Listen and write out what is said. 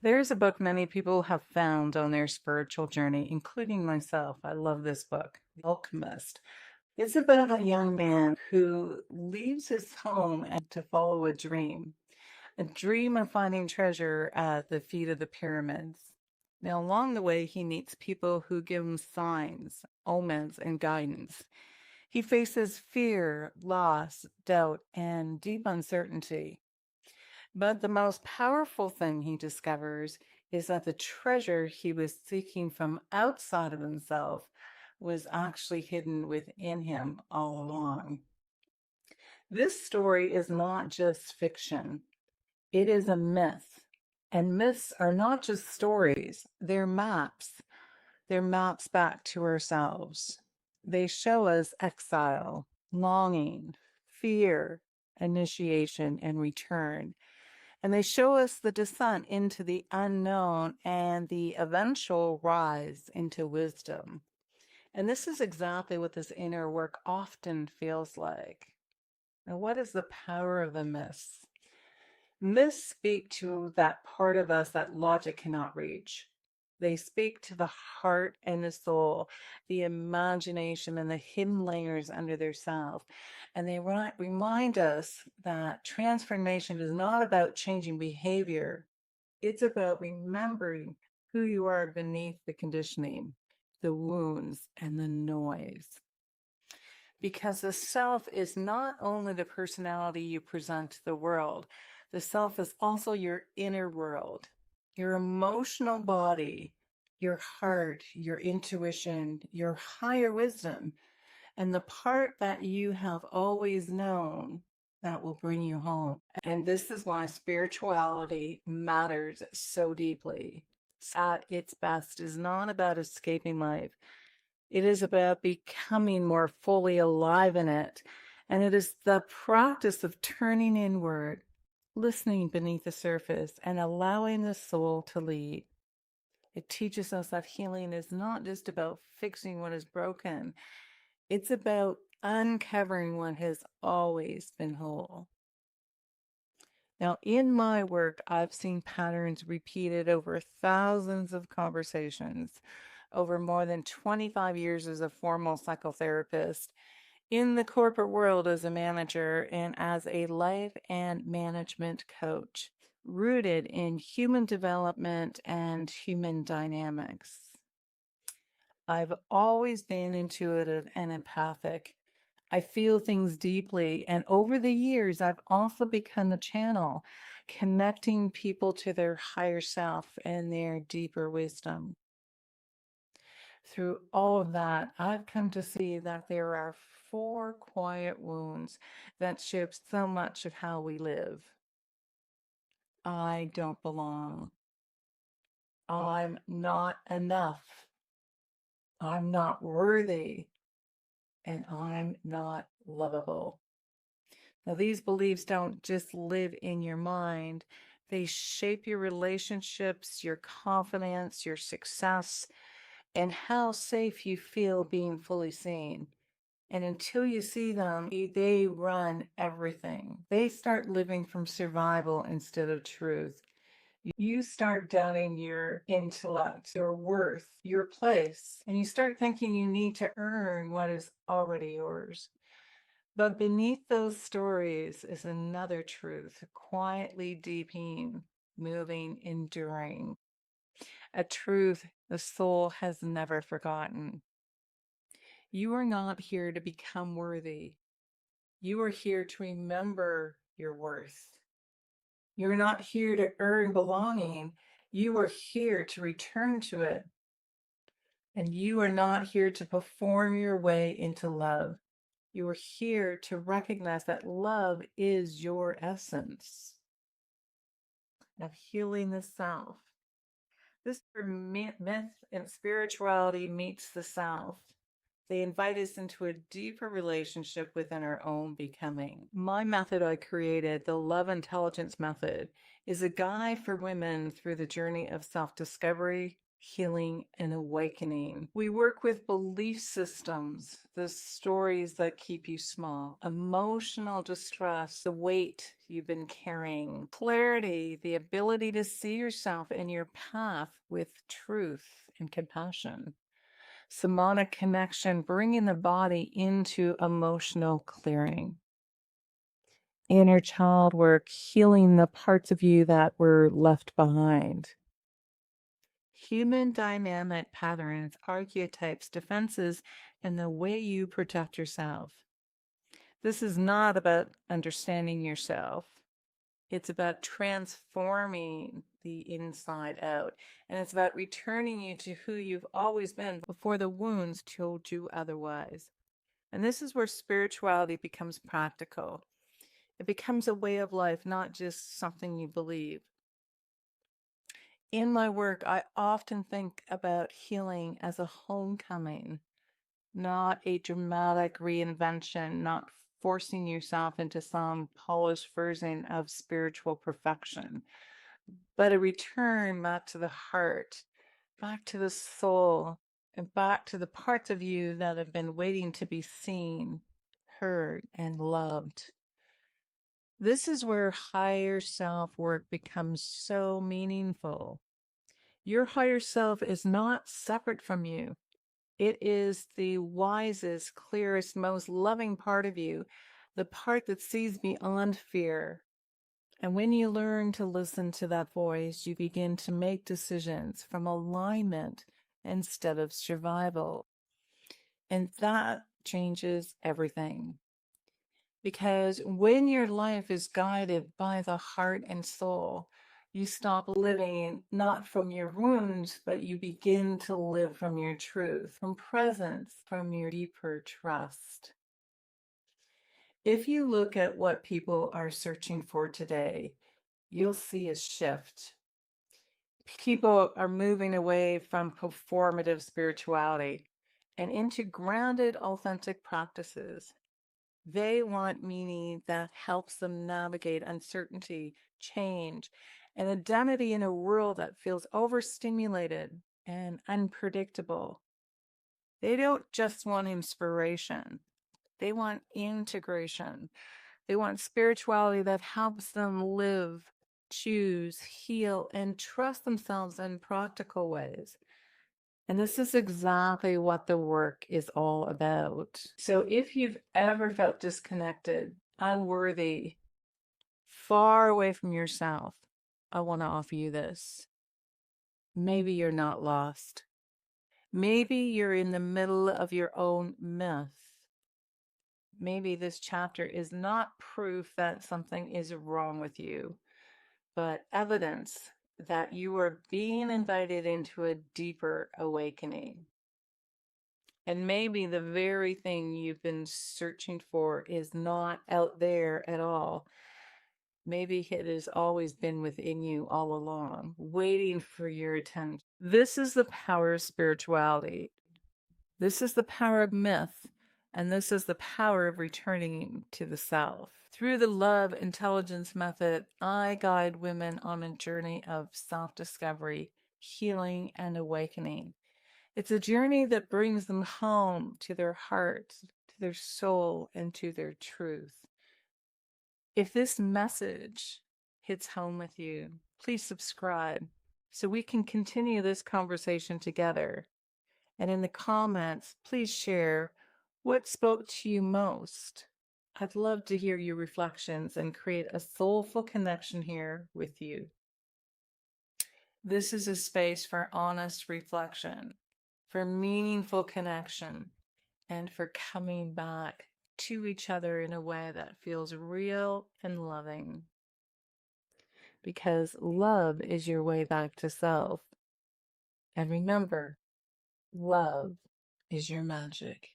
There's a book many people have found on their spiritual journey, including myself. I love this book, The Alchemist. It's about a young man who leaves his home and to follow a dream of finding treasure at the feet of the pyramids. Now, along the way, he meets people who give him signs, omens, and guidance. He faces fear, loss, doubt, and deep uncertainty. But the most powerful thing he discovers is that the treasure he was seeking from outside of himself was actually hidden within him all along. This story is not just fiction, it is a myth. And myths are not just stories, they're maps. They're maps back to ourselves. They show us exile, longing, fear, initiation, and return. And they show us the descent into the unknown and the eventual rise into wisdom. And this is exactly what this inner work often feels like. Now, what is the power of the myths? Myths speak to that part of us that logic cannot reach. They speak to the heart and the soul, the imagination and the hidden layers under their self. And they remind us that transformation is not about changing behavior, it's about remembering who you are beneath the conditioning, the wounds, and the noise. Because the self is not only the personality you present to the world, the self is also your inner world, your emotional body, your heart, your intuition, your higher wisdom, and the part that you have always known that will bring you home. And this is why spirituality matters so deeply. At its best is not about escaping life. It is about becoming more fully alive in it. And it is the practice of turning inward, listening beneath the surface, and allowing the soul to lead. It teaches us that healing is not just about fixing what is broken, it's about uncovering what has always been whole. Now, in my work, I've seen patterns repeated over thousands of conversations, over more than 25 years as a formal psychotherapist, in the corporate world as a manager, and as a life and management coach, rooted in human development and human dynamics. I've always been intuitive and empathic. I feel things deeply. And over the years, I've also become a channel connecting people to their higher self and their deeper wisdom. Through all of that, I've come to see that there are four quiet wounds that shape so much of how we live. I don't belong. I'm not enough. I'm not worthy. And I'm not lovable. Now, these beliefs don't just live in your mind, they shape your relationships, your confidence, your success, and how safe you feel being fully seen. And until you see them, they run everything. They start living from survival instead of truth. You start doubting your intellect, your worth, your place, and you start thinking you need to earn what is already yours. But beneath those stories is another truth, quietly deepening, moving, enduring. A truth the soul has never forgotten. You are not here to become worthy. You are here to remember your worth. You're not here to earn belonging. You are here to return to it. And you are not here to perform your way into love. You are here to recognize that love is your essence of healing the self. This is where myth and spirituality meets the self. They invite us into a deeper relationship within our own becoming. My method I created, the Love Intelligence Method, is a guide for women through the journey of self-discovery, healing, and awakening. We work with belief systems, the stories that keep you small, emotional distress, the weight you've been carrying. Clarity, the ability to see yourself and your path with truth and compassion. Somatic connection, bringing the body into emotional clearing. Inner child work, healing the parts of you that were left behind. Human dynamic patterns, archetypes, defenses, and the way you protect yourself. This is not about understanding yourself. It's about transforming the inside out. And it's about returning you to who you've always been before the wounds told you otherwise. And this is where spirituality becomes practical. It becomes a way of life, not just something you believe. In my work, I often think about healing as a homecoming, not a dramatic reinvention, not forcing yourself into some polished version of spiritual perfection, but a return back to the heart, back to the soul, and back to the parts of you that have been waiting to be seen, heard, and loved. This is where higher self work becomes so meaningful. Your higher self is not separate from you. It is the wisest, clearest, most loving part of you, the part that sees beyond fear. And when you learn to listen to that voice, you begin to make decisions from alignment instead of survival. And that changes everything. Because when your life is guided by the heart and soul, you stop living not from your wounds, but you begin to live from your truth, from presence, from your deeper trust. If you look at what people are searching for today, you'll see a shift. People are moving away from performative spirituality and into grounded, authentic practices. They want meaning that helps them navigate uncertainty, change, and identity in a world that feels overstimulated and unpredictable. They don't just want inspiration, they want integration. They want spirituality that helps them live, choose, heal, and trust themselves in practical ways. And this is exactly what the work is all about. So if you've ever felt disconnected, unworthy, far away from yourself, I want to offer you this. Maybe you're not lost. Maybe you're in the middle of your own myth. Maybe this chapter is not proof that something is wrong with you, but evidence that you are being invited into a deeper awakening. And maybe the very thing you've been searching for is not out there at all. Maybe it has always been within you all along, waiting for your attention. This is the power of spirituality. This is the power of myth. And this is the power of returning to the self. Through the love intelligence method, I guide women on a journey of self discovery, healing, and awakening. It's a journey that brings them home to their heart, to their soul, and to their truth. If this message hits home with you, please subscribe so we can continue this conversation together. And in the comments, please share what spoke to you most. I'd love to hear your reflections and create a soulful connection here with you. This is a space for honest reflection, for meaningful connection, and for coming back to each other in a way that feels real and loving. Because love is your way back to self. And remember, love is your magic.